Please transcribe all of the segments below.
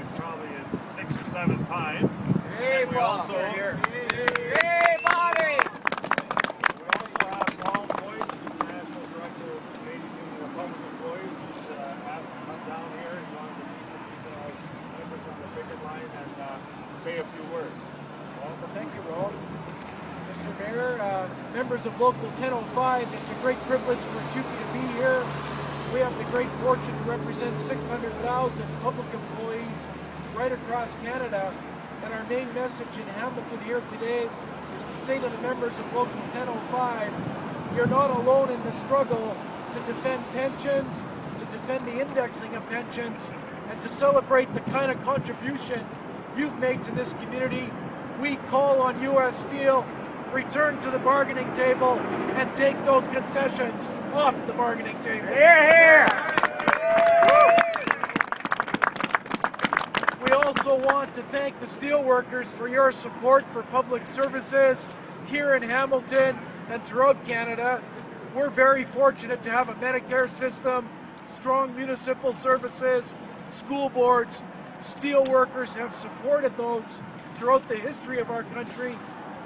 It's probably its 6th or 7th time. Hey, we also here. Hey, Bobby! We also have Paul Boyce, who's the National Director of the Canadian Union of Public Employees. He's asked to come down here and join the members on the picket line and say a few words. Well, thank you, Rolf. Mr. Mayor, members of Local 1005, it's a great privilege for Cupe to be here. We have the great fortune to represent 600,000 public employees right across Canada. And our main message in Hamilton here today is to say to the members of Local 1005, you're not alone in the struggle to defend pensions, to defend the indexing of pensions, and to celebrate the kind of contribution you've made to this community. We call on U.S. Steel, return to the bargaining table and take those concessions off the bargaining table. Here, here! We also want to thank the steelworkers for your support for public services here in Hamilton and throughout Canada. We're very fortunate to have a Medicare system, strong municipal services, school boards. Steelworkers have supported those throughout the history of our country,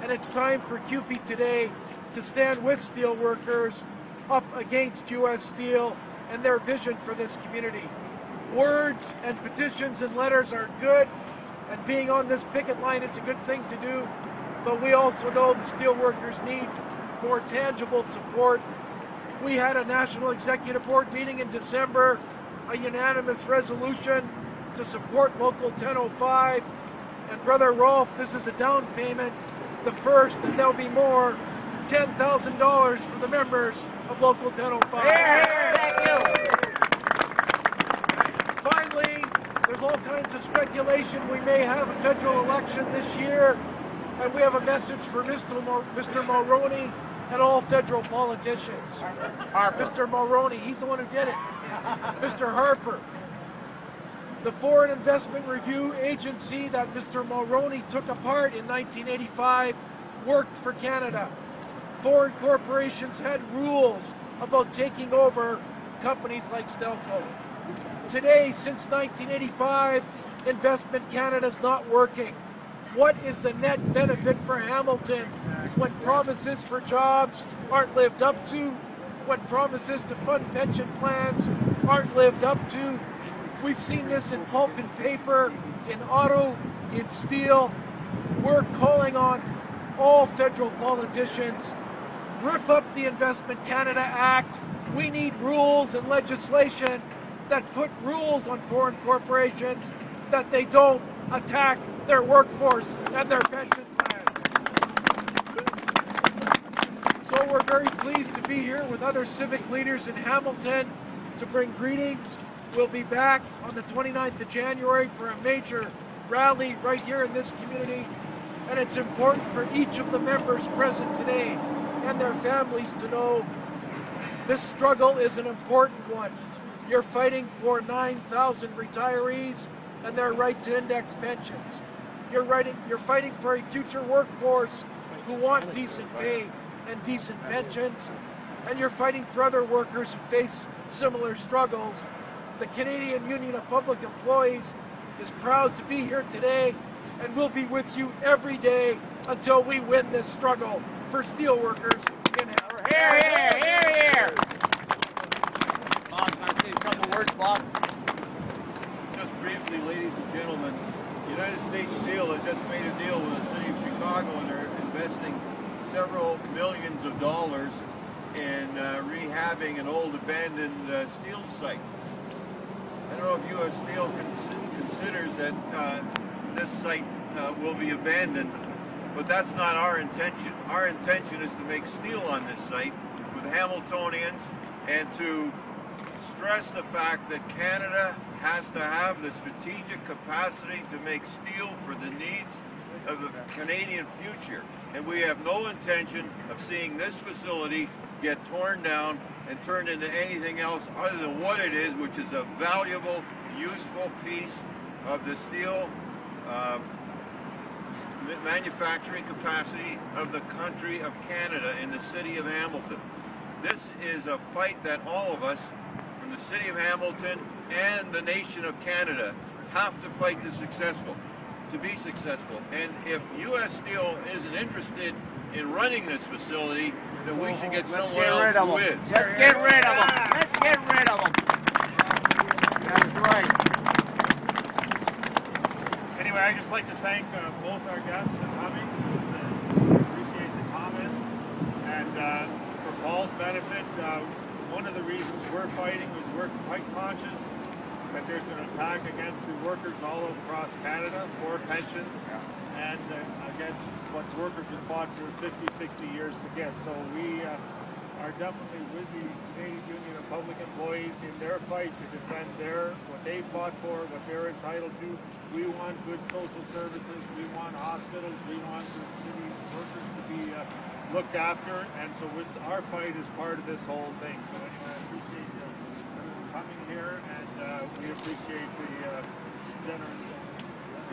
and it's time for Cupe today to stand with steelworkers up against U.S. Steel and their vision for this community. Words and petitions and letters are good, and being on this picket line is a good thing to do, but we also know the steelworkers need more tangible support. We had a National Executive Board meeting in December, a unanimous resolution to support Local 1005, and Brother Rolf, this is a down payment, the first, and there'll be more, $10,000 for the members of Local 1005. Here, thank you. Finally, there's all kinds of speculation we may have a federal election this year, and we have a message for Mr. Mulroney and all federal politicians. Mr. Mulroney, he's the one who did it. Mr. Harper. The Foreign Investment Review Agency that Mr. Mulroney took apart in 1985 worked for Canada. Foreign corporations had rules about taking over companies like Stelco. Today, since 1985, Investment Canada's not working. What is the net benefit for Hamilton when promises for jobs aren't lived up to, when promises to fund pension plans aren't lived up to? We've seen this in pulp and paper, in auto, in steel. We're calling on all federal politicians, rip up the Investment Canada Act. We need rules and legislation that put rules on foreign corporations, that they don't attack their workforce and their pension plans. So we're very pleased to be here with other civic leaders in Hamilton to bring greetings. We'll be back on the 29th of January for a major rally right here in this community, and it's important for each of the members present today and their families to know this struggle is an important one. You're fighting for 9,000 retirees and their right to index pensions. You're fighting for a future workforce who want decent pay and decent pensions, and you're fighting for other workers who face similar struggles. The Canadian Union of Public Employees is proud to be here today, and we'll be with you every day until we win this struggle for steelworkers in Hamilton. Here, here, here, here. Bob, can I say a couple words, Bob? Just briefly, ladies and gentlemen, United States Steel has just made a deal with the City of Chicago, and they're investing several millions of dollars in rehabbing an old abandoned steel site. I don't know if U.S. Steel considers that this site will be abandoned, but that's not our intention. Our intention is to make steel on this site with Hamiltonians and to stress the fact that Canada has to have the strategic capacity to make steel for the needs of the Canadian future. And we have no intention of seeing this facility get torn down and turned into anything else other than what it is, which is a valuable, useful piece of the steel manufacturing capacity of the country of Canada in the city of Hamilton. This is a fight that all of us from the city of Hamilton and the nation of Canada have to fight to be successful. And if U.S. Steel isn't interested in running this facility, then we should get someone else who is. Let's get rid of them. Let's get rid of them. That's right. Anyway, I'd just like to thank both our guests for coming. Appreciate the comments. And for Paul's benefit, one of the reasons we're fighting was we're quite conscious that there's an attack against the workers all across Canada for pensions and against what workers have fought for 50, 60 years to get. So we are definitely with the Canadian Union of Public Employees in their fight to defend what they fought for, what they're entitled to. We want good social services, we want hospitals, we want the city workers to be looked after, and so our fight is part of this whole thing. So anyway, I appreciate you coming here, and we appreciate the generous.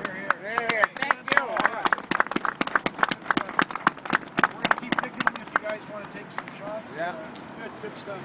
Here. Thank you. All right. We're going to keep picking if you guys want to take some shots. Yeah. Good stuff.